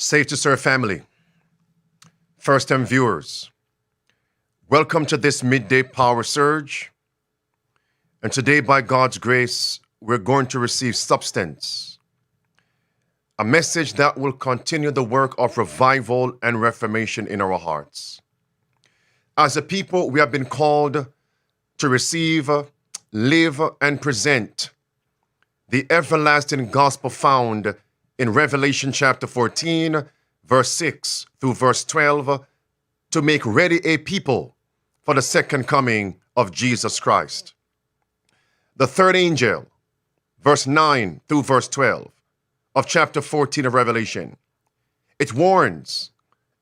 Safe to Serve family, first-time viewers, welcome to this midday power surge. And today, by God's grace, we're going to receive substance, a message that will continue the work of revival and reformation in our hearts. As a people, we have been called to receive, live, and present the everlasting gospel found in Revelation chapter 14, verse 6 through verse 12, to make ready a people for the second coming of Jesus Christ. The third angel, verse 9 through verse 12 of chapter 14 of Revelation, it warns,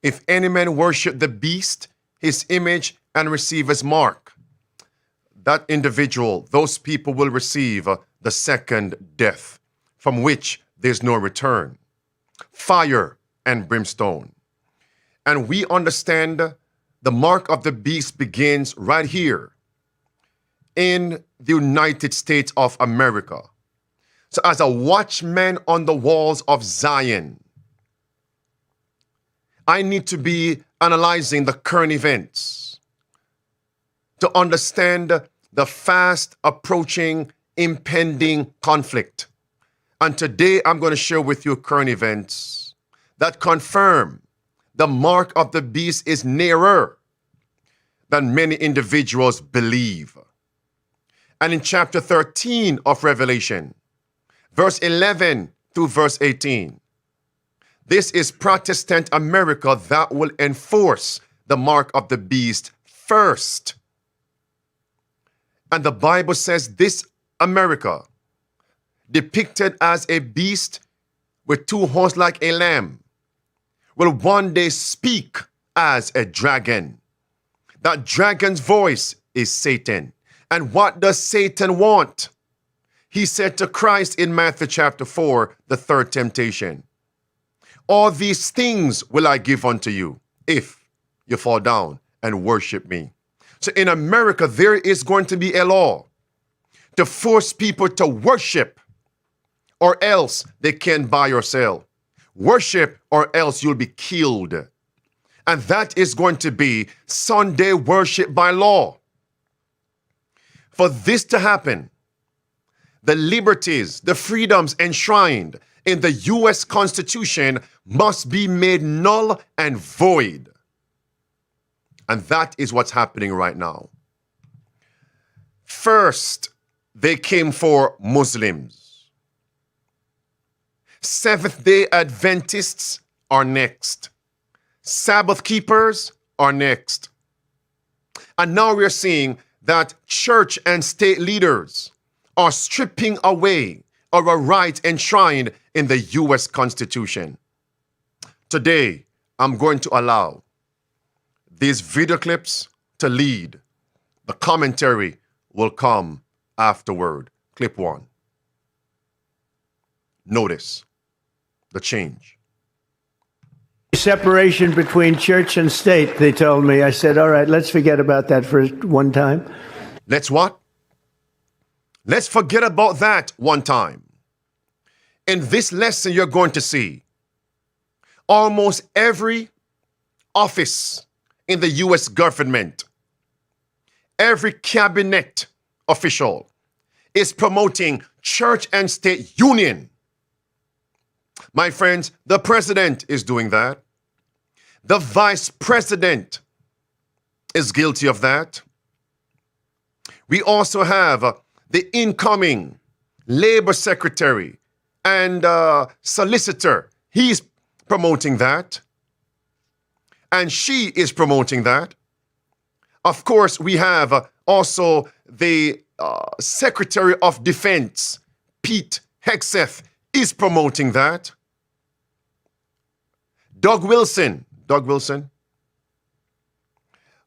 if any man worship the beast, his image, and receive his mark, that individual, those people will receive the second death, from which there's no return, fire and brimstone. And we understand the mark of the beast begins right here in the United States of America. So as a watchman on the walls of Zion, I need to be analyzing the current events to understand the fast approaching impending conflict. And today I'm going to share with you current events that confirm the mark of the beast is nearer than many individuals believe. And in chapter 13 of Revelation, verse 11 through verse 18, this is Protestant America that will enforce the mark of the beast first. And the Bible says this America, depicted as a beast with two horns like a lamb, will one day speak as a dragon. That dragon's voice is Satan. And what does Satan want? He said to Christ in Matthew chapter 4, the third temptation, all these things will I give unto you if you fall down and worship me. So in America, there is going to be a law to force people to worship, or else they can't buy or sell. Worship, or else you'll be killed. And that is going to be Sunday worship by law. For this to happen, the liberties, the freedoms enshrined in the U.S. Constitution must be made null and void. And that is what's happening right now. First, they came for Muslims. Seventh-day Adventists are next. Sabbath keepers are next. And now we're seeing that church and state leaders are stripping away our rights enshrined in the U.S. Constitution. Today, I'm going to allow these video clips to lead. The commentary will come afterward. Clip 1. Notice the change. Separation between church and state, they told me. I said, all right, let's forget about that for one time. Let's what? Let's forget about that one time. In this lesson, you're going to see almost every office in the U.S. government, every cabinet official is promoting church and state union. My friends, the president is doing that. The vice president is guilty of that. We also have the incoming labor secretary and solicitor. He's promoting that. And she is promoting that. Of course, we have also the Secretary of Defense, Pete Hegseth, is promoting that. Doug Wilson.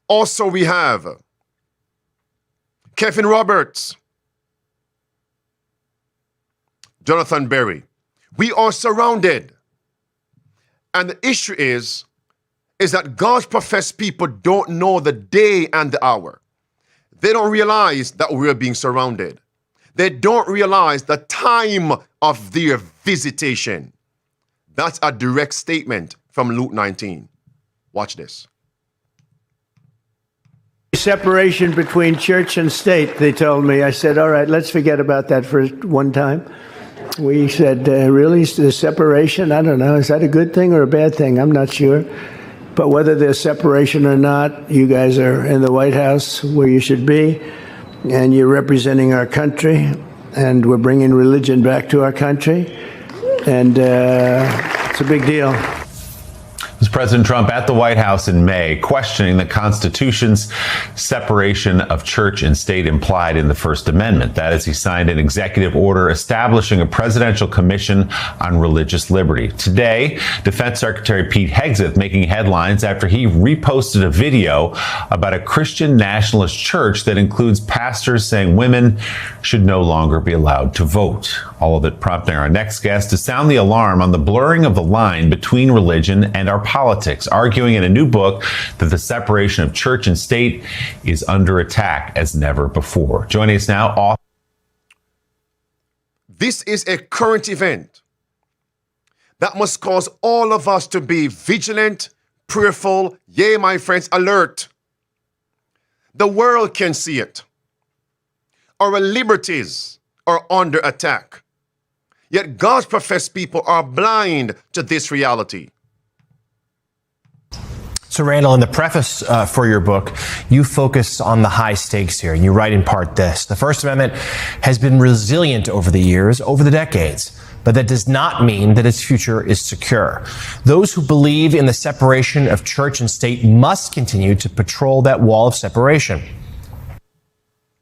Also, we have Kevin Roberts, Jonathan Berry. We are surrounded. And the issue is that God's professed people don't know the day and the hour. They don't realize that we're being surrounded. They don't realize the time of their visitation. That's a direct statement from Luke 19. Watch this. Separation between church and state, they told me. I said, all right, let's forget about that for one time. We said, really, the separation? I don't know. Is that a good thing or a bad thing? I'm not sure. But whether there's separation or not, you guys are in the White House where you should be, and you're representing our country, and we're bringing religion back to our country, and it's a big deal. Was President Trump at the White House in May, questioning the Constitution's separation of church and state implied in the First Amendment. That is, he signed an executive order establishing a presidential commission on religious liberty. Today, Defense Secretary Pete Hegseth making headlines after he reposted a video about a Christian nationalist church that includes pastors saying women should no longer be allowed to vote. All of it prompting our next guest to sound the alarm on the blurring of the line between religion and our politics, arguing in a new book that the separation of church and state is under attack as never before. Joining us now, author. This is a current event that must cause all of us to be vigilant, prayerful, yea, my friends, alert. The world can see it. Our liberties are under attack. Yet God's professed people are blind to this reality. So, Randall, in the preface for your book, you focus on the high stakes here. And you write in part this: the First Amendment has been resilient over the years, over the decades, but that does not mean that its future is secure. Those who believe in the separation of church and state must continue to patrol that wall of separation.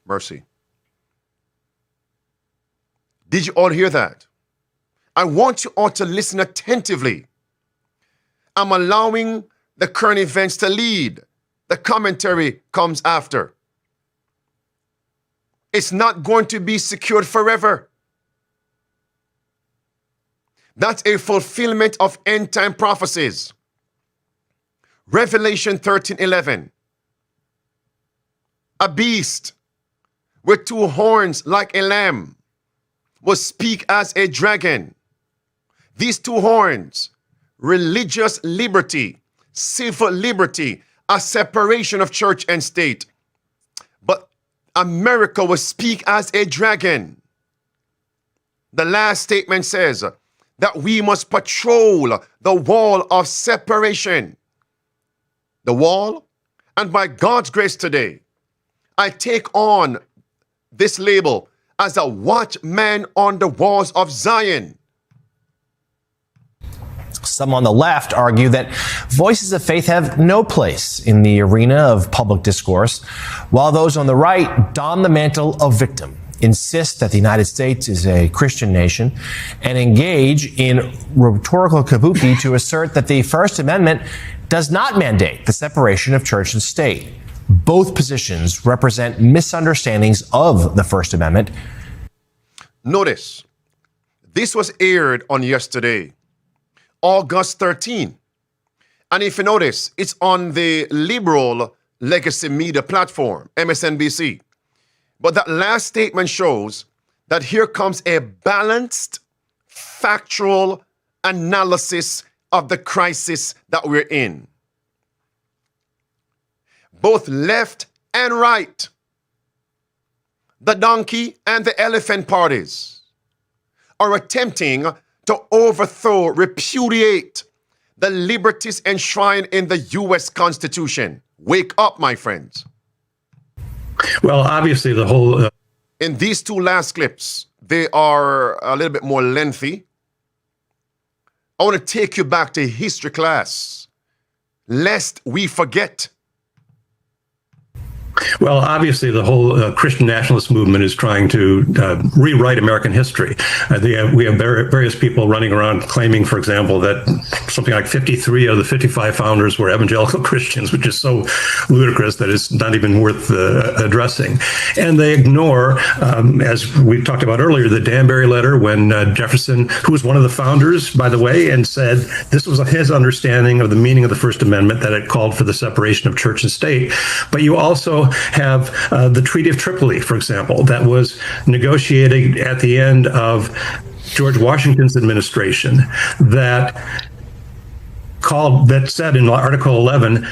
Mercy. Did you all hear that? I want you all to listen attentively. I'm allowing the current events to lead. The commentary comes after. It's not going to be secured forever. That's a fulfillment of end-time prophecies. Revelation 13:11. A beast with two horns like a lamb will speak as a dragon. These two horns, religious liberty, civil liberty, a separation of church and state. But America will speak as a dragon. The last statement says that we must patrol the wall of separation. The wall, and by God's grace today, I take on this label as a watchman on the walls of Zion. Some on the left argue that voices of faith have no place in the arena of public discourse, while those on the right don the mantle of victim, insist that the United States is a Christian nation, and engage in rhetorical kabuki to assert that the First Amendment does not mandate the separation of church and state. Both positions represent misunderstandings of the First Amendment. Notice, this was aired on yesterday, August 13. And if you notice, it's on the liberal legacy media platform, MSNBC. But that last statement shows that here comes a balanced, factual analysis of the crisis that we're in. Both left and right, the donkey and the elephant parties, are attempting to overthrow, repudiate the liberties enshrined in the U.S. Constitution. Wake up, my friends. Well, obviously, the whole... In these two last clips, they are a little bit more lengthy. I want to take you back to history class, lest we forget. Well, obviously, the whole Christian nationalist movement is trying to rewrite American history. We have various people running around claiming, for example, that something like 53 of the 55 founders were evangelical Christians, which is so ludicrous that it's not even worth addressing. And they ignore, as we talked about earlier, the Danbury letter when Jefferson, who was one of the founders, by the way, and said this was his understanding of the meaning of the First Amendment, that it called for the separation of church and state. But you also have the Treaty of Tripoli, for example, that was negotiated at the end of George Washington's administration that said in Article 11,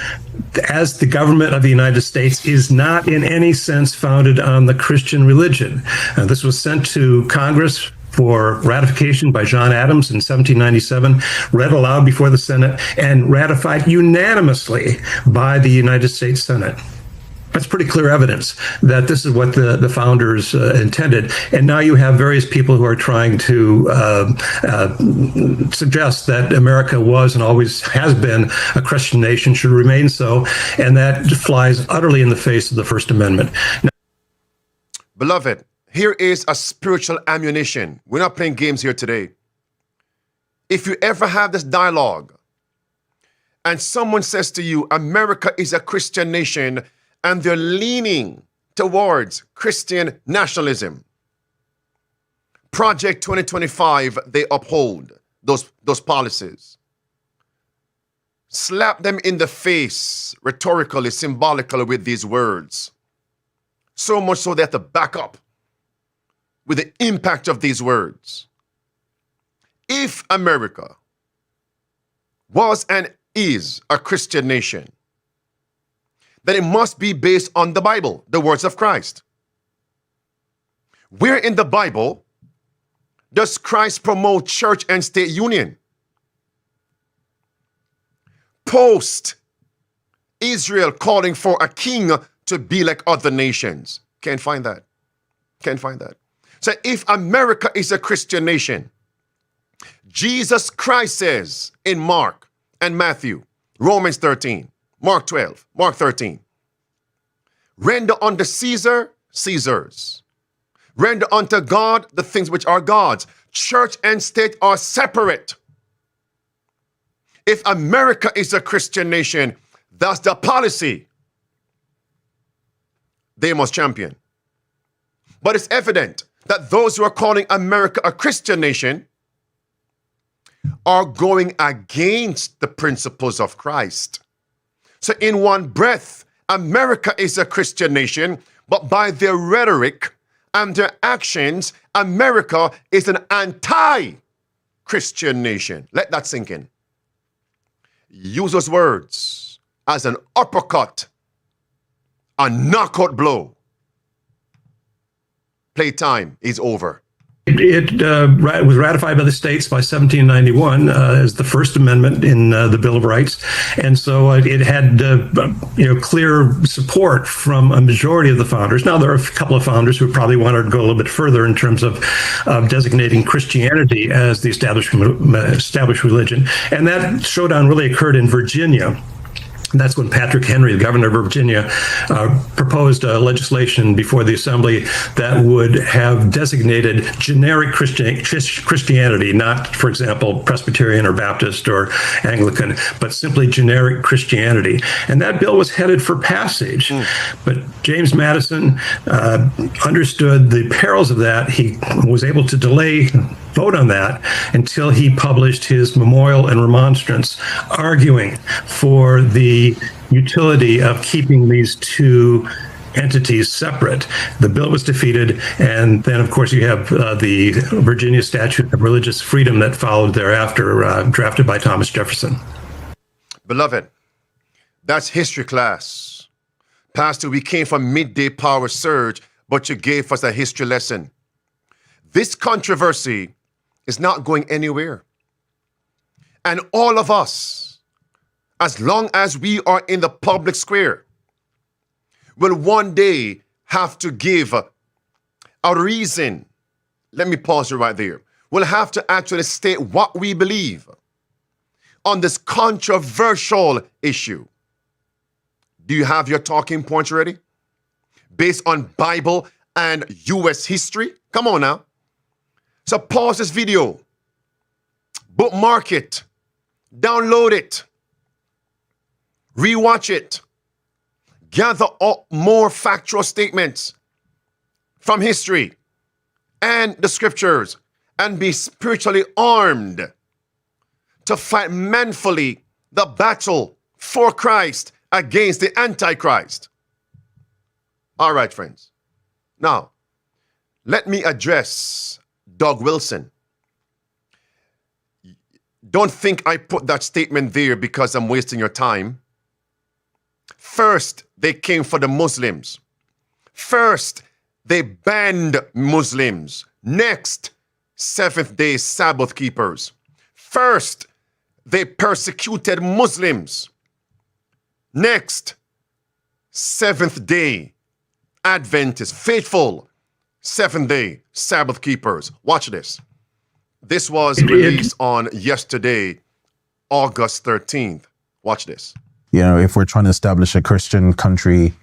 as the government of the United States is not in any sense founded on the Christian religion. This was sent to Congress for ratification by John Adams in 1797, read aloud before the Senate, and ratified unanimously by the United States Senate. That's pretty clear evidence that this is what the founders intended. And now you have various people who are trying to suggest that America was and always has been a Christian nation, should remain so, and that flies utterly in the face of the First Amendment. Now, Beloved, here is a spiritual ammunition. We're not playing games here today. If you ever have this dialogue and someone says to you, America is a Christian nation, and they're leaning towards Christian nationalism, Project 2025, they uphold those policies. Slap them in the face rhetorically, symbolically with these words. So much so they have to back up with the impact of these words. If America was and is a Christian nation, then it must be based on the Bible, the words of Christ. Where in the Bible does Christ promote church and state union? Post Israel calling for a king to be like other nations. Can't find that. Can't find that. So if America is a Christian nation, Jesus Christ says in Mark and Matthew, Romans 13, Mark 12, Mark 13, render unto Caesar, Caesar's. Render unto God the things which are God's. Church and state are separate. If America is a Christian nation, that's the policy they must champion. But it's evident that those who are calling America a Christian nation are going against the principles of Christ. So in one breath, America is a Christian nation, but by their rhetoric and their actions, America is an anti-Christian nation. Let that sink in. Use those words as an uppercut, a knockout blow. Playtime is over. It was ratified by the states by 1791 as the First Amendment in the Bill of Rights, and so it had clear support from a majority of the founders. Now there are a couple of founders who probably wanted to go a little bit further in terms of designating Christianity as the established religion, and that showdown really occurred in Virginia. That's when Patrick Henry, the governor of Virginia, proposed legislation before the assembly that would have designated generic Christianity, not, for example, Presbyterian or Baptist or Anglican, but simply generic Christianity. And that bill was headed for passage. But James Madison understood the perils of that. He was able to delay vote on that until he published his memorial and remonstrance, arguing for the utility of keeping these two entities separate. The bill was defeated, and then, of course, you have the Virginia Statute of Religious Freedom that followed thereafter, drafted by Thomas Jefferson. Beloved, that's history class. Pastor, we came from midday power surge, but you gave us a history lesson. This controversy is not going anywhere. And all of us, as long as we are in the public square, will one day have to give a reason. Let me pause you right there. We'll have to actually state what we believe on this controversial issue. Do you have your talking points ready? Based on Bible and U.S. history? Come on now. So pause this video, bookmark it, download it, rewatch it, gather up more factual statements from history and the scriptures, and be spiritually armed to fight manfully the battle for Christ against the Antichrist. All right, friends. Now, let me address Doug Wilson. Don't think I put that statement there because I'm wasting your time. First, they came for the Muslims. First, they banned Muslims. Next, seventh-day Sabbath keepers. First, they persecuted Muslims. Next, seventh-day Adventists, faithful seventh-day Sabbath keepers. Watch this. This was released on yesterday, August 13th. Watch this. You know, if we're trying to establish a Christian country,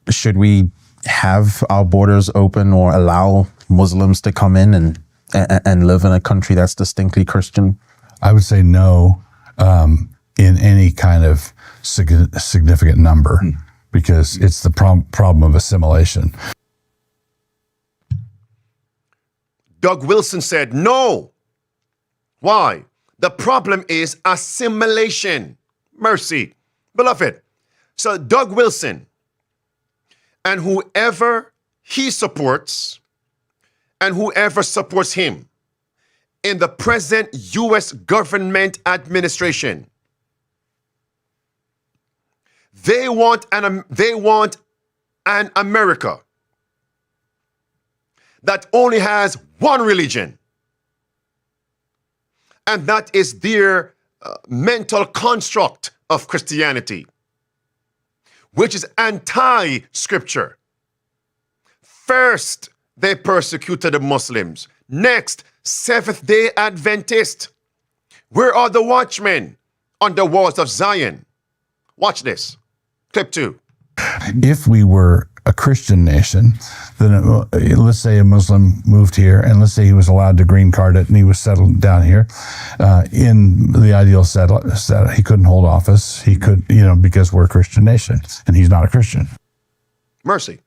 should we have our borders open or allow Muslims to come in and live in a country that's distinctly Christian? I would say no in any kind of significant number because it's the problem of assimilation. Doug Wilson said no. Why? The problem is assimilation. Mercy. Beloved. So Doug Wilson and whoever he supports and whoever supports him in the present U.S. government administration, they want an America that only has one religion, and that is their mental construct of Christianity, which is anti-scripture. First, they persecuted the Muslims. Next, Seventh-day Adventist. Where are the watchmen on the walls of Zion? Watch this. Clip 2. If we were a Christian nation, then let's say a Muslim moved here and let's say he was allowed to green card it and he was settled down here. In the ideal setup, he couldn't hold office. He could, because we're a Christian nation and he's not a Christian. Mercy.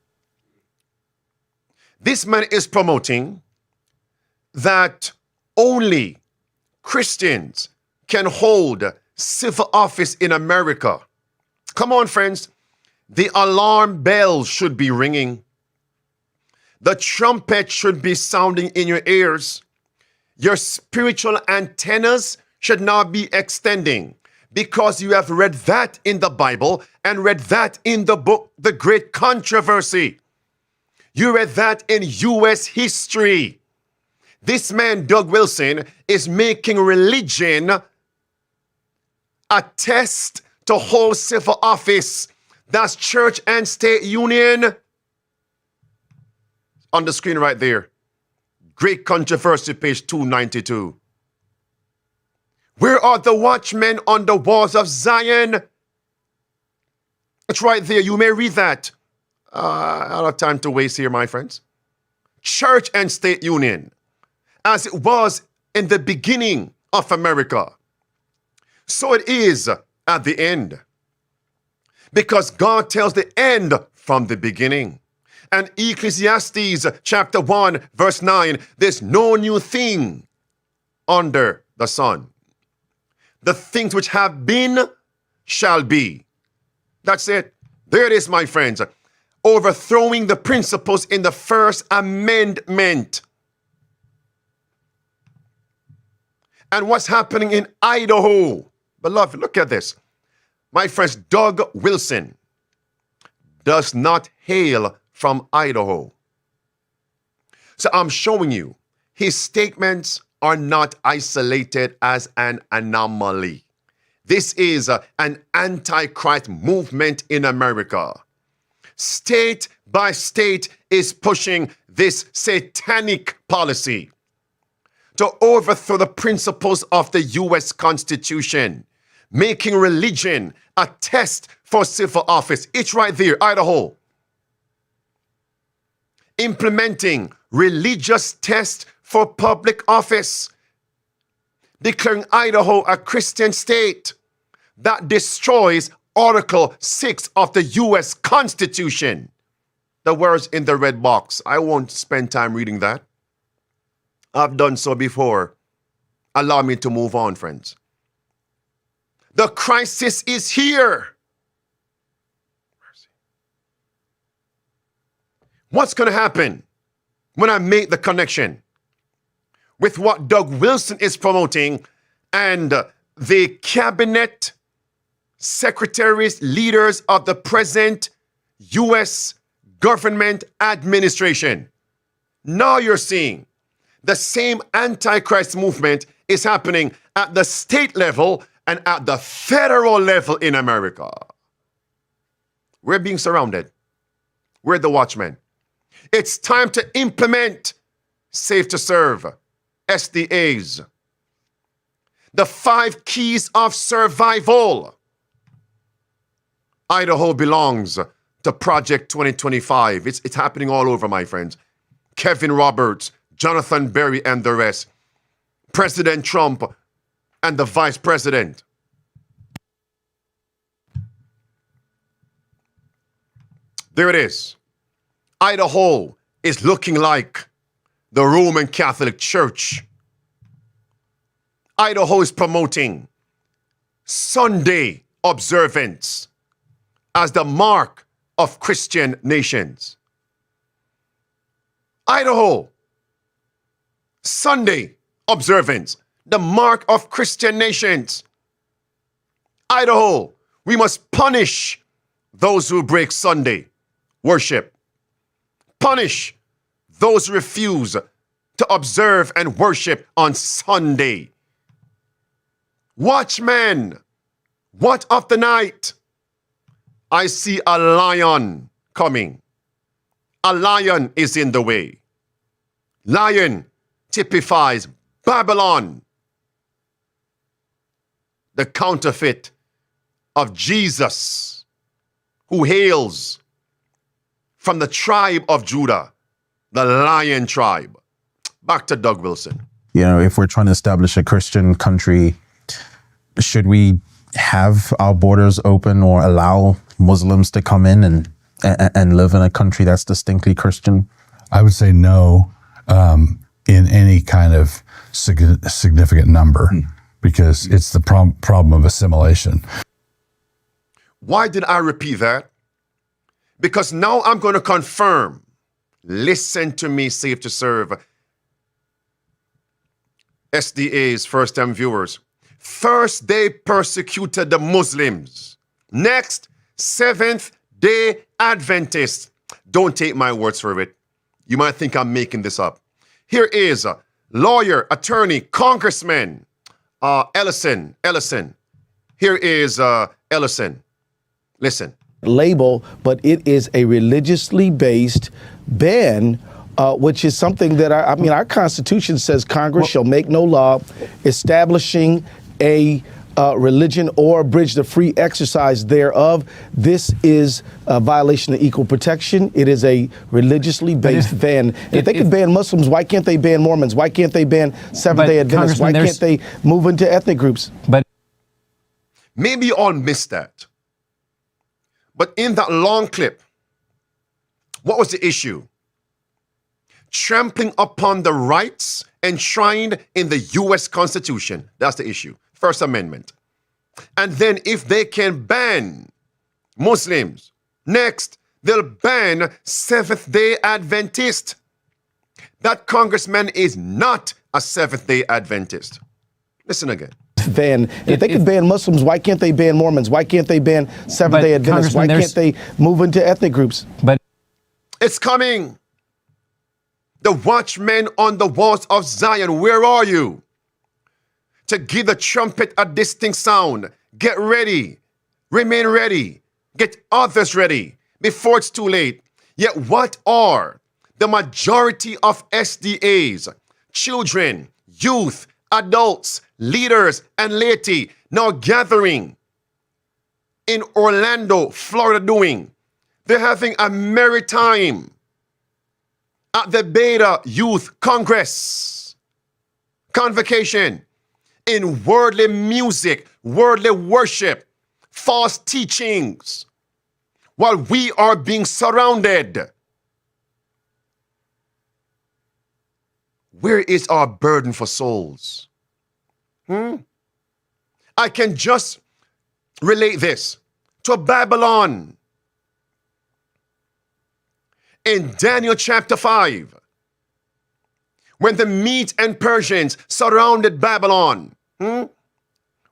This man is promoting that only Christians can hold civil office in America. Come on, friends. The alarm bells should be ringing. The trumpet should be sounding in your ears. Your spiritual antennas should now be extending because you have read that in the Bible and read that in the book, The Great Controversy. You read that in U.S. history. This man, Doug Wilson, is making religion a test to hold civil office. That's church and state union. On the screen right there. Great Controversy, page 292. Where are the watchmen on the walls of Zion? It's right there. You may read that. I don't have time to waste here, my friends. Church and state union, as it was in the beginning of America, so it is at the end. Because God tells the end from the beginning. And Ecclesiastes chapter 1, verse 9, there's no new thing under the sun. The things which have been shall be. That's it. There it is, my friends. Overthrowing the principles in the First Amendment. And what's happening in Idaho? Beloved, look at this. My friends, Doug Wilson does not hail from Idaho. So I'm showing you his statements are not isolated as an anomaly. This is an antichrist movement in America. State by state is pushing this satanic policy to overthrow the principles of the U.S. Constitution, making religion a test for civil office. It's right there, Idaho. Implementing religious test for public office. Declaring Idaho a Christian state that destroys Article 6 of the U.S. Constitution. The words in the red box. I won't spend time reading that. I've done so before. Allow me to move on, friends. The crisis is here. What's going to happen when I make the connection with what Doug Wilson is promoting and the cabinet secretaries, leaders of the present U.S. government administration. Now you're seeing the same Antichrist movement is happening at the state level and at the federal level in America. We're being surrounded. We're the watchmen. It's time to implement Safe to Serve, SDAs. The 5 keys of survival. Idaho belongs to Project 2025. It's happening all over, my friends. Kevin Roberts, Jonathan Berry, and the rest. President Trump and the Vice President. There it is. Idaho is looking like the Roman Catholic Church. Idaho is promoting Sunday observance as the mark of Christian nations. Idaho, Sunday observance, the mark of Christian nations. Idaho, we must punish those who break Sunday worship. Punish those who refuse to observe and worship on Sunday. Watchmen, what of the night? I see a lion coming. A lion is in the way. Lion typifies Babylon, the counterfeit of Jesus, who hails from the tribe of Judah, the lion tribe. Back to Doug Wilson. You know, if we're trying to establish a Christian country, should we have our borders open or allow Muslims to come in and live in a country that's distinctly Christian? I would say no in any kind of significant number because it's the problem of assimilation. Why did I repeat that? Because now I'm going to confirm. Listen to me, Safe to Serve. SDAs, first-time viewers. First, they persecuted the Muslims. Next, Seventh-day Adventists. Don't take my words for it. You might think I'm making this up. Here is a lawyer, attorney, congressman, Ellison. Here is Ellison. Listen. Label, but it is a religiously based ban, which is something that our Constitution says Congress shall make no law establishing a religion or abridge the free exercise thereof. This is a violation of equal protection. It is a religiously based ban. If they can ban Muslims, why can't they ban Mormons? Why can't they ban Seventh-day Adventists? Why can't they move into ethnic groups? But maybe you all missed that. But in that long clip, what was the issue? Trampling upon the rights enshrined in the U.S. Constitution. That's the issue. First Amendment. And then if they can ban Muslims, next, they'll ban Seventh-day Adventist. That congressman is not a Seventh-day Adventist. Listen again. Ban. If they can ban Muslims, why can't they ban Mormons? Why can't they ban Seventh-day Adventists? Why can't they move into ethnic groups? But it's coming. The watchmen on the walls of Zion, where are you? To give the trumpet a distinct sound. Get ready. Remain ready. Get others ready before it's too late. Yet what are the majority of SDAs, children, youth, adults, leaders, and laity now gathering in Orlando, Florida doing? They're having a merry time at the Beta Youth Congress convocation in worldly music, worldly worship, false teachings, while we are being surrounded. Where is our burden for souls? I can just relate this to Babylon. In Daniel chapter 5, when the Medes and Persians surrounded Babylon,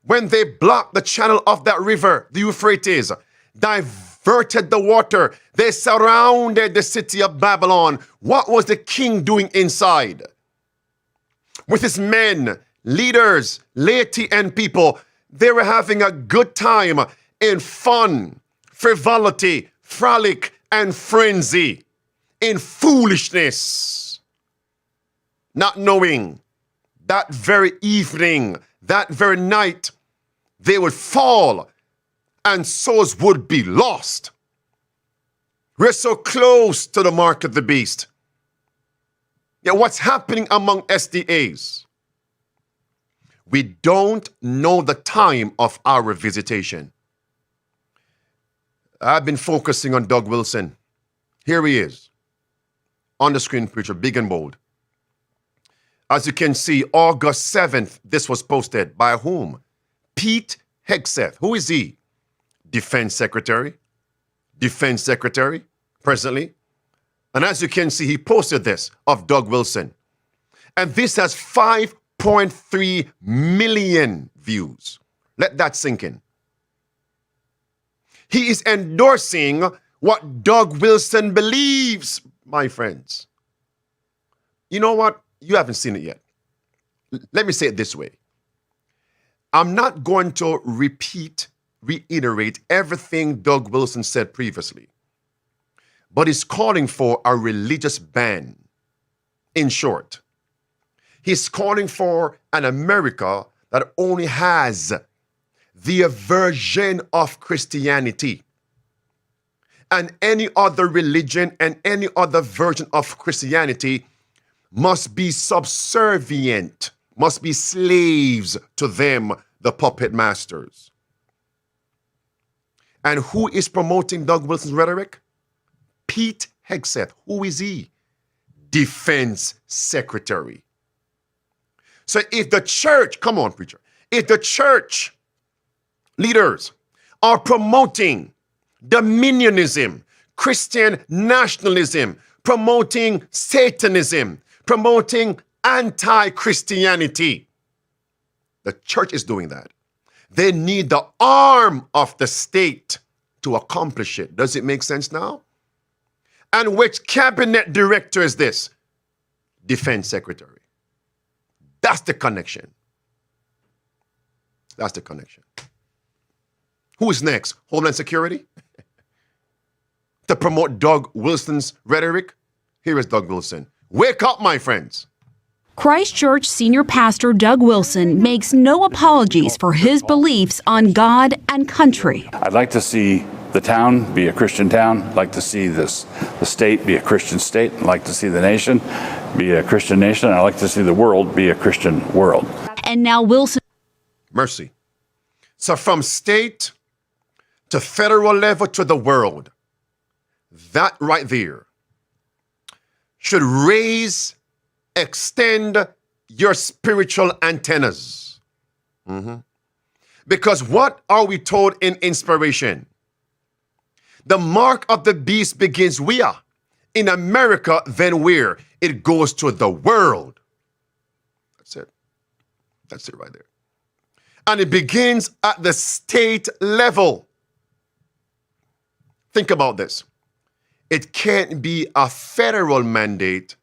when they blocked the channel of that river, the Euphrates, diverted the water, they surrounded the city of Babylon. What was the king doing inside? With his men, leaders, laity, and people, they were having a good time in fun, frivolity, frolic, and frenzy, in foolishness, not knowing that very evening, that very night, they would fall and souls would be lost. We're so close to the mark of the beast. Yet what's happening among SDAs? We don't know the time of our visitation. I've been focusing on Doug Wilson. Here he is, on the screen, preacher, big and bold. As you can see, August 7th, this was posted by whom? Pete Hegseth. Who is he? Defense Secretary. Defense Secretary, presently. And as you can see, he posted this of Doug Wilson. And this has 5.3 million views. Let that sink in. He is endorsing what Doug Wilson believes, my friends. You know what? You haven't seen it yet. Let me say it this way. I'm not going to reiterate everything Doug Wilson said previously, but he's calling for a religious ban. In short, he's calling for an America that only has the version of Christianity, and any other religion and any other version of Christianity must be subservient, must be slaves to them, the puppet masters. And who is promoting Doug Wilson's rhetoric? Pete Hegseth. Who is he? Defense Secretary. So if the church, come on, preacher, if the church leaders are promoting dominionism, Christian nationalism, promoting Satanism, promoting anti-Christianity, the church is doing that. They need the arm of the state to accomplish it. Does it make sense now? And which cabinet director is this? Defense Secretary. That's the connection. That's the connection. Who is next? Homeland Security? To promote Doug Wilson's rhetoric? Here is Doug Wilson. Wake up, my friends. Christchurch senior pastor Doug Wilson makes no apologies for his beliefs on God and country. I'd like to see the town be a Christian town. I'd like to see the state be a Christian state. I'd like to see the nation be a Christian nation. I'd like to see the world be a Christian world. And now Wilson. Mercy. So from state to federal level to the world, that right there should extend your spiritual antennas. Because what are we told in inspiration? The mark of the beast begins where? In America, then where? It goes to the world. That's it. That's it right there. And it begins at the state level. Think about this. It can't be a federal mandate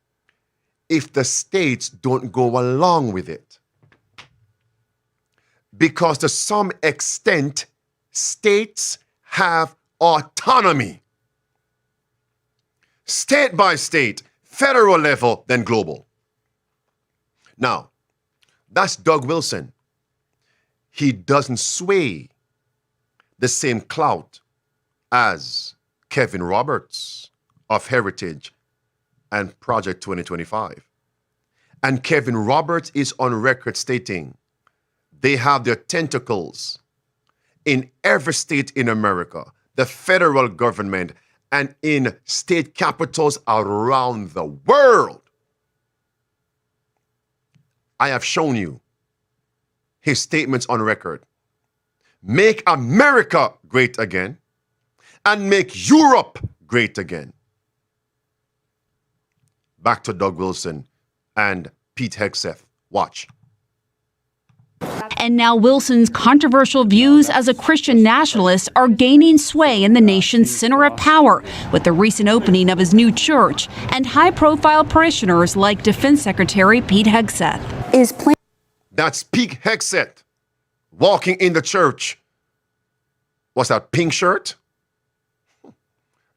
if the states don't go along with it. Because to some extent, states have autonomy. State by state, federal level, then global. Now, that's Doug Wilson. He doesn't sway the same clout as Kevin Roberts of Heritage and Project 2025. And Kevin Roberts is on record stating they have their tentacles in every state in America, the federal government, and in state capitals around the world. I have shown you his statements on record. Make America great again and make Europe great again. Back to Doug Wilson and Pete Hegseth. Watch. And now Wilson's controversial views as a Christian nationalist are gaining sway in the nation's center of power with the recent opening of his new church and high-profile parishioners like Defense Secretary Pete Hegseth. That's Pete Hegseth walking in the church. What's that, pink shirt?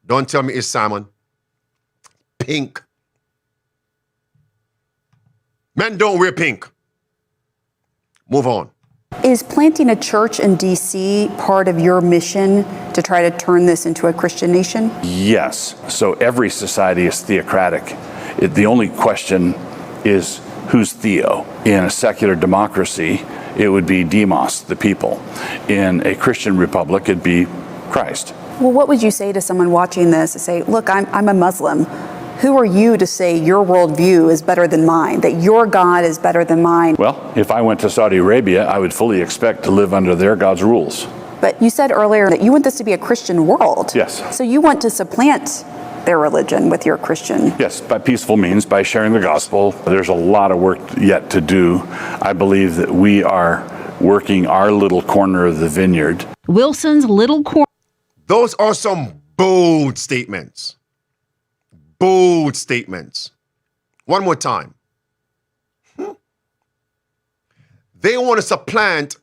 Don't tell me it's Simon. Pink. Men don't wear pink. Move on. Is planting a church in D.C. part of your mission to try to turn this into a Christian nation? Yes. So every society is theocratic. The only question is who's theo? In a secular democracy, it would be demos, the people. In a Christian republic, it'd be Christ. Well, what would you say to someone watching this to say, look, I'm a Muslim. Who are you to say your worldview is better than mine, that your God is better than mine? Well, if I went to Saudi Arabia, I would fully expect to live under their God's rules. But you said earlier that you want this to be a Christian world. Yes. So you want to supplant their religion with your Christian. Yes, by peaceful means, by sharing the gospel. There's a lot of work yet to do. I believe that we are working our little corner of the vineyard. Wilson's little corner. Those are some bold statements. Bold statements. One more time. They want to supplant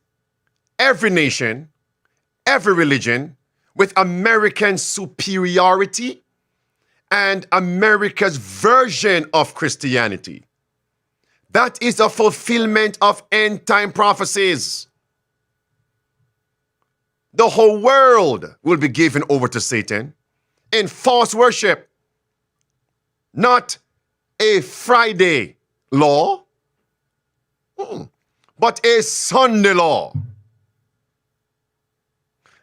every nation, every religion with American superiority and America's version of Christianity. That is a fulfillment of end-time prophecies. The whole world will be given over to Satan in false worship. Not a Friday law, but a Sunday law.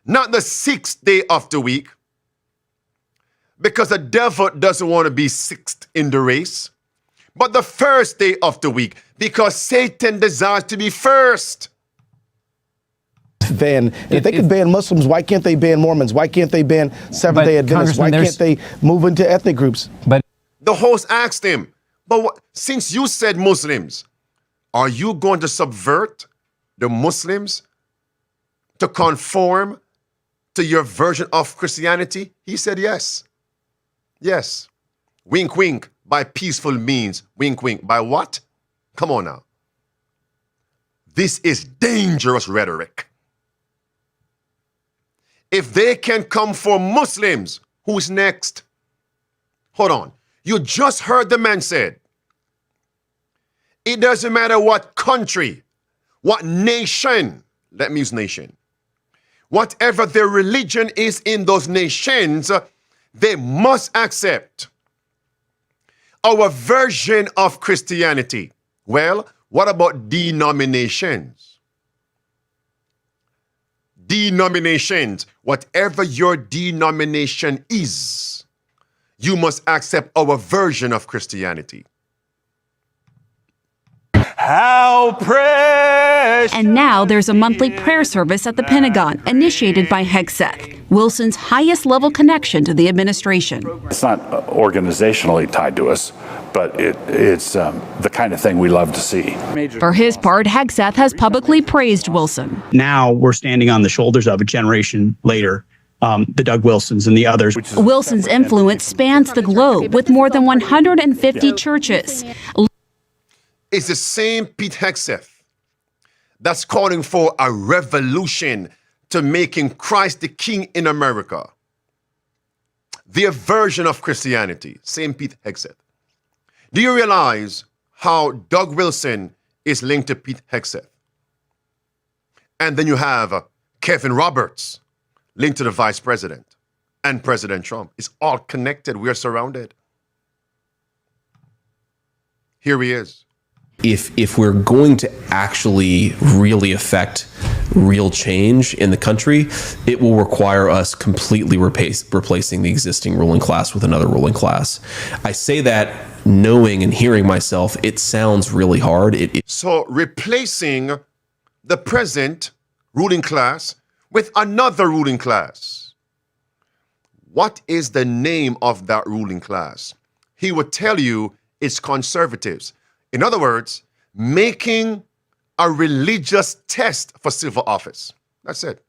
Not the 6th day of the week, because the devil doesn't want to be 6th in the race, but the first day of the week, because Satan desires to be first. If they can ban Muslims, why can't they ban Mormons? Why can't they ban Seventh-day Adventists? Why can't they move into ethnic groups? The host asked him, but since you said Muslims, are you going to subvert the Muslims to conform to your version of Christianity? He said yes. Yes. Wink, wink, by peaceful means. Wink, wink, by what? Come on now. This is dangerous rhetoric. If they can come for Muslims, who's next? Hold on. You just heard the man said, it doesn't matter what country, what nation, let me use nation, whatever their religion is in those nations, they must accept our version of Christianity. Well, what about denominations? Denominations, whatever your denomination is, you must accept our version of Christianity. How precious. And now there's a monthly prayer service at the Pentagon, initiated by Hegseth, Wilson's highest level connection to the administration. It's not organizationally tied to us, but it's the kind of thing we love to see. For his part, Hegseth has publicly praised Wilson. Now we're standing on the shoulders of a generation later. The Doug Wilsons and the others. Wilson's influence spans the globe with more than 150 churches. It's the same Pete Hegseth that's calling for a revolution to making Christ the King in America. Their version of Christianity, same Pete Hegseth. Do you realize how Doug Wilson is linked to Pete Hegseth? And then you have Kevin Roberts, linked to the vice president and President Trump. It's all connected. We are surrounded. Here he is. If we're going to actually really affect real change in the country, it will require us completely replacing the existing ruling class with another ruling class. I say that knowing and hearing myself, it sounds really hard. So replacing the present ruling class with another ruling class. What is the name of that ruling class? He would tell you it's conservatives. In other words, making a religious test for civil office. That's it.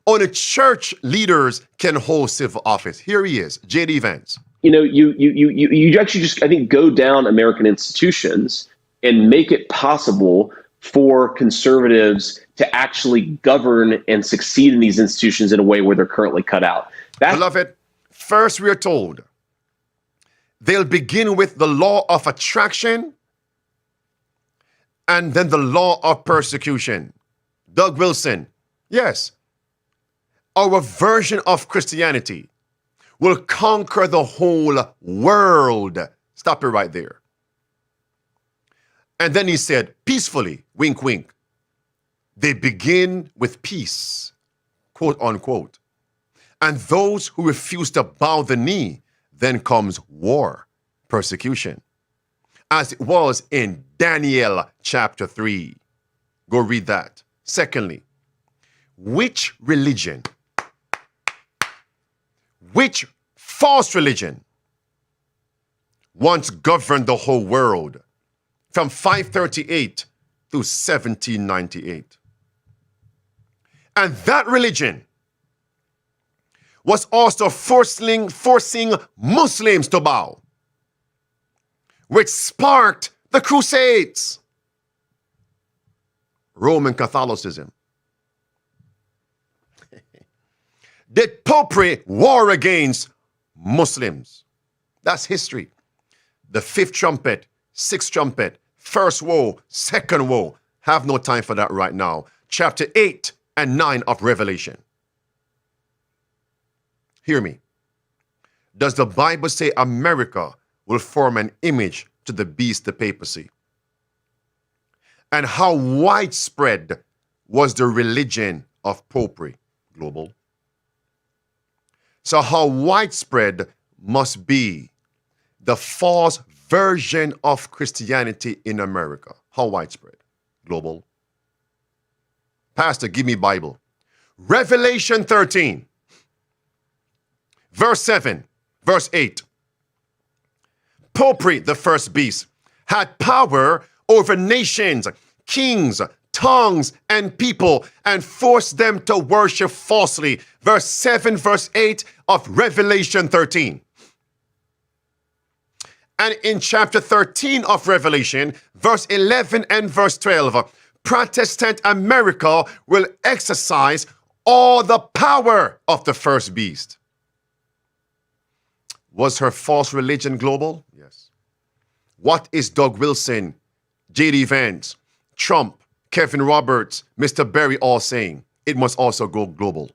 Only church leaders can hold civil office. Here he is, J.D. Vance. You know, you actually just, I think, go down American institutions and make it possible for conservatives to actually govern and succeed in these institutions in a way where they're currently cut out. Beloved, first we are told they'll begin with the law of attraction and then the law of persecution. Doug Wilson, yes, our version of Christianity will conquer the whole world. Stop it right there. And then he said, peacefully, wink, wink. They begin with peace, quote unquote. And those who refuse to bow the knee, then comes war, persecution, as it was in Daniel chapter 3. Go read that. Secondly, which religion, which false religion once governed the whole world from 538 to 1798? And that religion was also forcing Muslims to bow, which sparked the Crusades, Roman Catholicism. Did Popery war against Muslims? That's history. The fifth trumpet, sixth trumpet, first woe, second woe. Have no time for that right now. Chapter 8 and 9 of Revelation. Hear me. Does the Bible say America will form an image to the beast, the papacy? And how widespread was the religion of Popery? Global. So how widespread must be the false version of Christianity in America? How widespread? Global. Pastor, give me Bible. Revelation 13, verse 7, verse 8. Popery, the first beast, had power over nations, kings, tongues, and people, and forced them to worship falsely. Verse 7, verse 8 of Revelation 13. And in chapter 13 of Revelation, verse 11 and verse 12, Protestant America will exercise all the power of the first beast. Was her false religion global? Yes. What is Doug Wilson, J.D. Vance, Trump, Kevin Roberts, Mr. Berry all saying? It must also go global.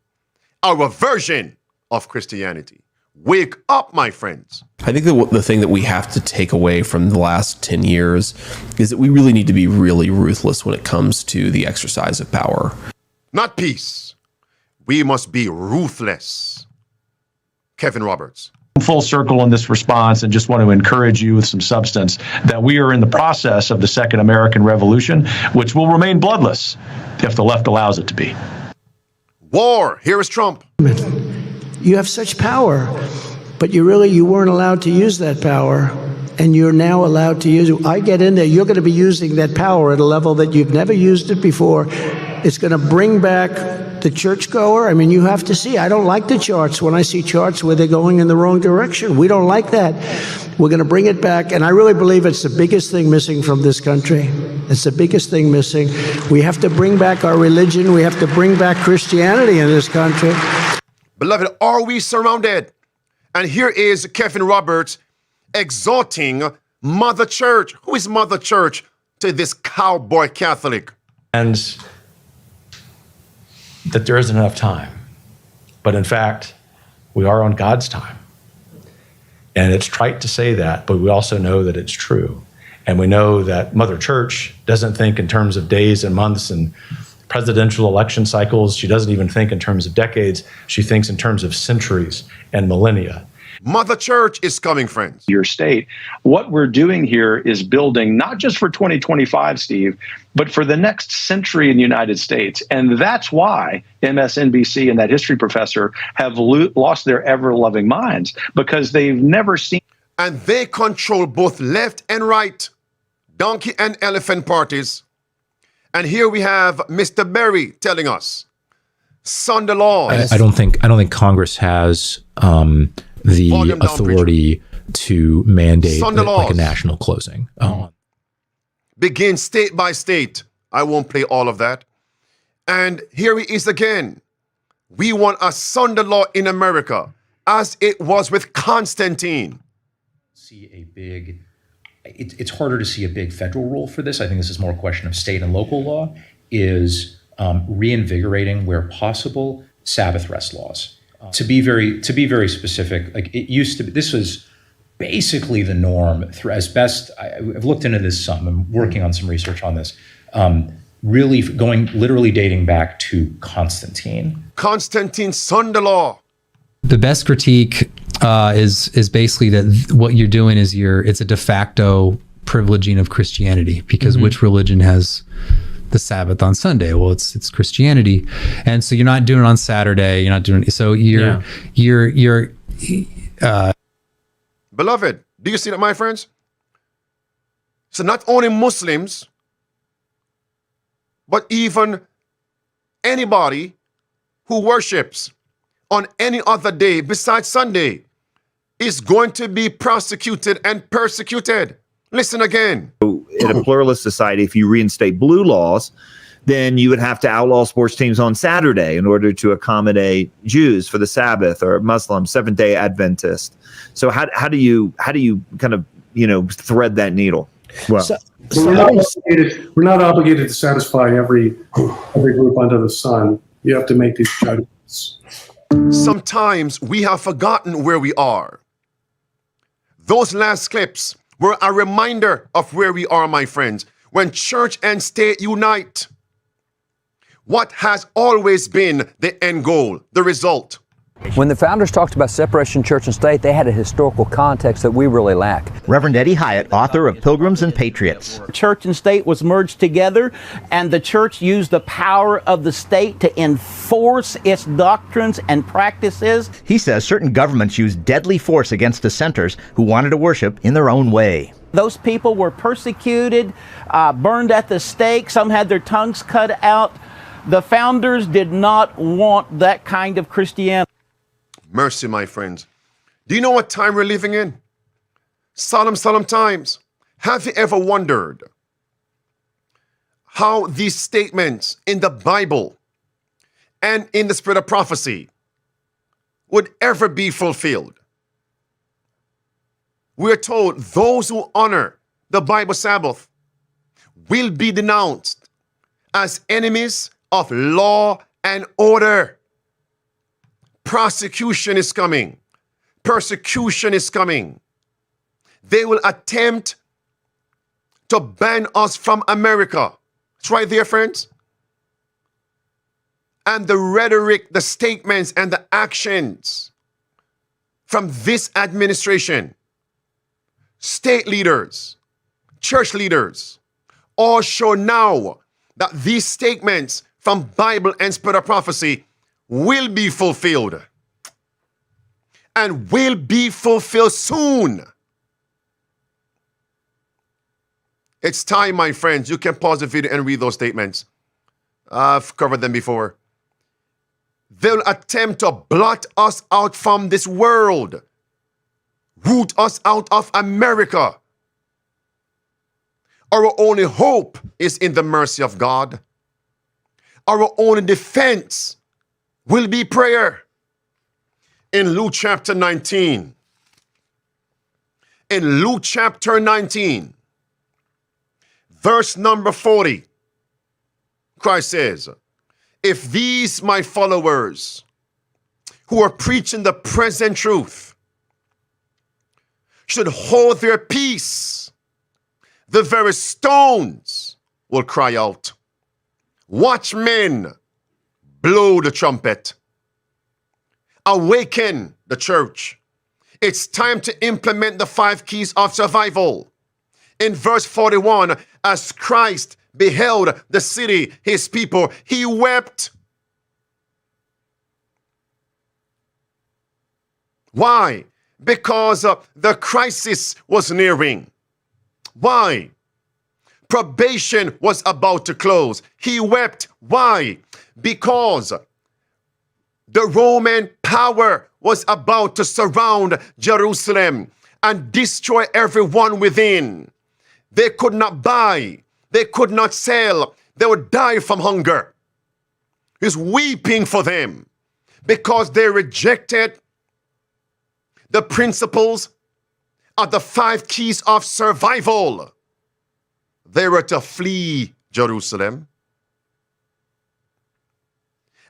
Our version of Christianity. Wake up, my friends. I think the thing that we have to take away from the last 10 years is that we really need to be really ruthless when it comes to the exercise of power. Not peace. We must be ruthless. Kevin Roberts. Full circle in this response, and just want to encourage you with some substance that we are in the process of the Second American Revolution, which will remain bloodless if the left allows it to be. War. Here is Trump. You have such power, but you weren't allowed to use that power, and you're now allowed to use it. I get in there, you're going to be using that power at a level that you've never used it before. It's going to bring back the churchgoer. I mean, you have to see. I don't like the charts when I see charts where they're going in the wrong direction. We don't like that. We're going to bring it back, and I really believe it's the biggest thing missing from this country. It's the biggest thing missing. We have to bring back our religion. We have to bring back Christianity in this country. Beloved, are we surrounded? And here is Kevin Roberts exhorting Mother Church. Who is Mother Church to this cowboy Catholic? And that there isn't enough time. But in fact, we are on God's time. And it's trite to say that, but we also know that it's true. And we know that Mother Church doesn't think in terms of days and months and presidential election cycles. She doesn't even think in terms of decades. She thinks in terms of centuries and millennia. Mother Church is coming, friends. Your state. What we're doing here is building not just for 2025, Steve, but for the next century in the United States. And that's why MSNBC and that history professor have lost their ever-loving minds, because they've never seen. And they control both left and right, donkey and elephant parties. And here we have Mr. Berry telling us Sunday laws. I don't think Congress has the authority to mandate like a national closing. Begin state by state. I won't play all of that. And here he is again. We want a Sunday law in America, as it was with Constantine. See a big, it's harder to see a big federal role for this. I think this is more a question of state and local law, is reinvigorating where possible Sabbath rest laws. To be very specific, like it used to be, this was basically the norm as best I've looked into this some. I'm working on some research on this. Really literally dating back to Constantine. Constantine's Sunday law. The best critique is basically that what you're doing is it's a de facto privileging of Christianity, because which religion has the Sabbath on Sunday? Well, it's Christianity, and so you're not doing it on Saturday. You're not doing it. So you're Beloved, do you see that, my friends? So not only Muslims, but even anybody who worships on any other day besides Sunday is going to be prosecuted and persecuted. Listen again. In a pluralist society, if you reinstate blue laws, then you would have to outlaw sports teams on Saturday in order to accommodate Jews for the Sabbath, or Muslims, Seventh-day Adventists. So how do you kind of thread that needle? Well, we're not obligated to satisfy every group under the sun. You have to make these judgments. Sometimes we have forgotten where we are. Those last clips were a reminder of where we are, my friends. When church and state unite, what has always been the end goal, the result? When the founders talked about separation of church and state, they had a historical context that we really lack. Reverend Eddie Hyatt, author of Pilgrims and Patriots. Church and state was merged together, and the church used the power of the state to enforce its doctrines and practices. He says certain governments used deadly force against dissenters who wanted to worship in their own way. Those people were persecuted, burned at the stake. Some had their tongues cut out. The founders did not want that kind of Christianity. Mercy, my friends. Do you know what time we're living in? Solemn times. Have you ever wondered how these statements in the Bible and in the spirit of prophecy would ever be fulfilled? We're told those who honor the Bible Sabbath will be denounced as enemies of law and order. Prosecution is coming. Persecution is coming. They will attempt to ban us from America. It's right there, friends. And the rhetoric, the statements, and the actions from this administration, state leaders, church leaders, all show now that these statements from Bible and spirit of prophecy will be fulfilled, and will be fulfilled soon. It's time, my friends. You can pause the video and read those statements. I've covered them before. They'll attempt to blot us out from this world, root us out of America. Our only hope is in the mercy of God. Our only defense will be prayer. In Luke chapter 19, verse number 40, Christ says, if these my followers who are preaching the present truth should hold their peace, the very stones will cry out. Watchmen, blow the trumpet. Awaken the church. It's time to implement the 5 keys of survival. In verse 41, as Christ beheld the city, his people, he wept. Why? Because the crisis was nearing. Why? Probation was about to close. He wept. Why? Because the Roman power was about to surround Jerusalem and destroy everyone within. They could not buy. They could not sell. They would die from hunger. He's weeping for them because they rejected the principles of the 5 keys of survival. They were to flee Jerusalem.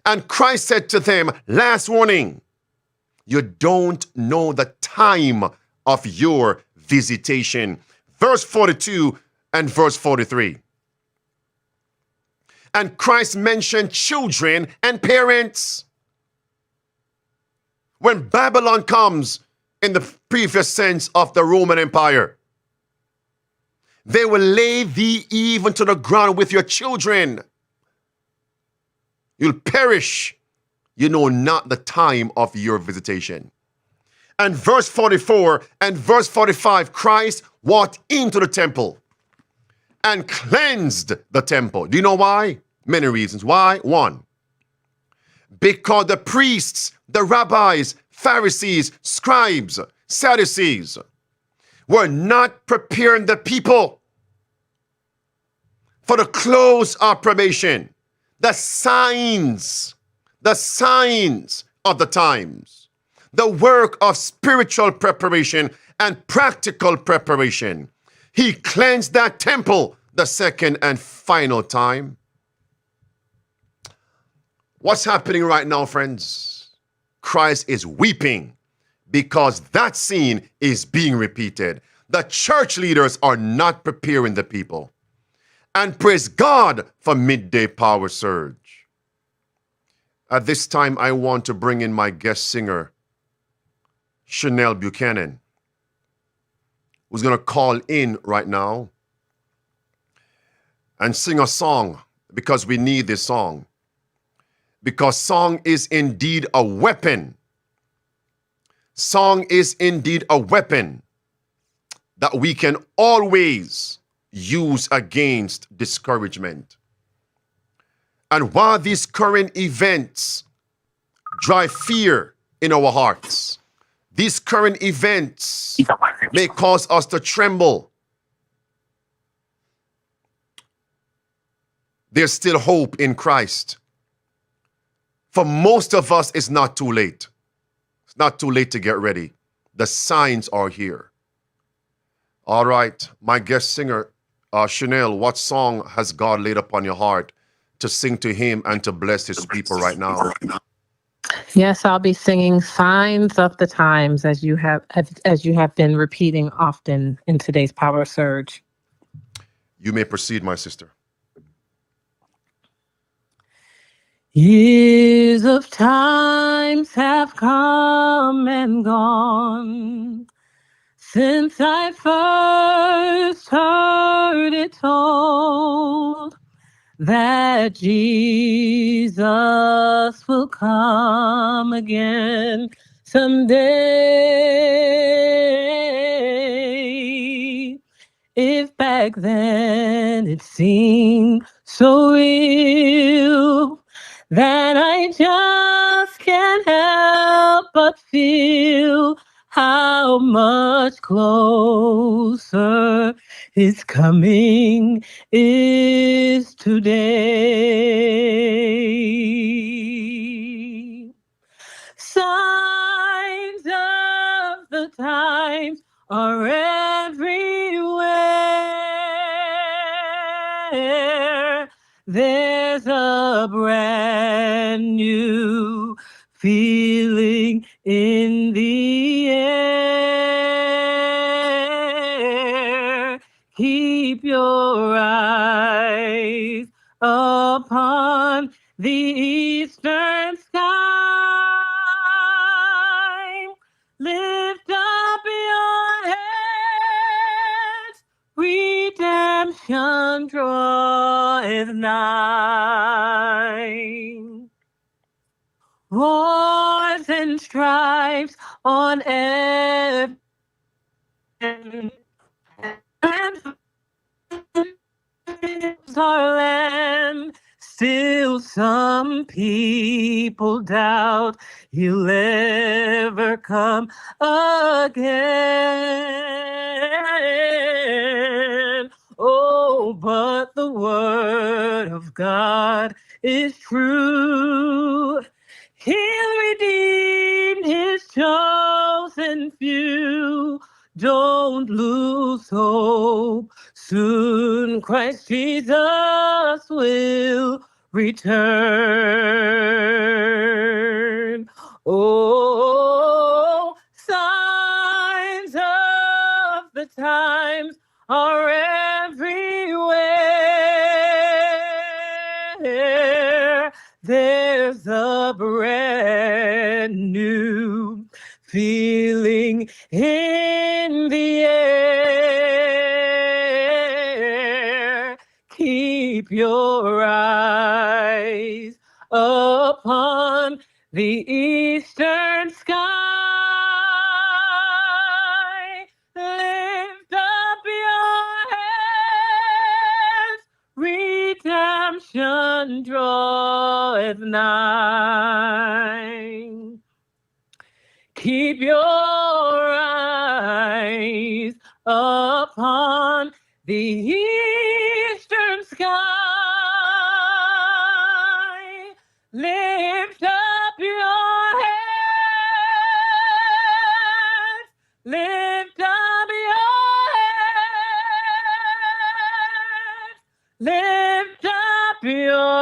And Christ said to them, last warning, you don't know the time of your visitation. Verse 42 and verse 43. And Christ mentioned children and parents. When Babylon comes in the previous sense of the Roman Empire, they will lay thee even to the ground with your children. You'll perish. You know not the time of your visitation. And verse 44 and verse 45, Christ walked into the temple and cleansed the temple. Do you know why? Many reasons. Why? 1, because the priests, the rabbis, Pharisees, scribes, Sadducees were not preparing the people for the close of probation, the signs of the times, the work of spiritual preparation and practical preparation. He cleansed that temple the second and final time. What's happening right now, friends? Christ is weeping because that scene is being repeated. The church leaders are not preparing the people. And praise God for Midday Power Surge. At this time, I want to bring in my guest singer, Chanelle Buchanan, who's going to call in right now and sing a song because we need this song. Because song is indeed a weapon. Song is indeed a weapon that we can always use against discouragement. And while these current events drive fear in our hearts, these current events may cause us to tremble. There's still hope in Christ. For most of us, it's not too late. It's not too late to get ready. The signs are here. All right, my guest singer, Chanelle, what song has God laid upon your heart to sing to him and to bless his people right now? Yes, I'll be singing Signs of the Times as you have been repeating often in today's Power Surge. You may proceed, my sister. Years of times have come and gone since I first heard it told that Jesus will come again someday. If back then it seemed so real that I just can't help but feel how much closer His coming is today. Signs of the times are everywhere. There's a brand new feeling in the air. Keep your eyes upon the eastern sky. Lift up your heads, redemption draweth nigh. Wars and strifes on earth and rules our land. Still some people doubt he'll ever come again. Oh, but the word of God is true. He'll redeem his chosen few. Don't lose hope. Soon Christ Jesus will return. Oh, signs of the times are everywhere. There's a brand new feeling in the air. Keep your eyes upon the eastern sky. Lift up your heads. Redemption draweth nigh. Keep your eyes upon the eastern sky. Lift up your heads. Lift up your heads. Lift up your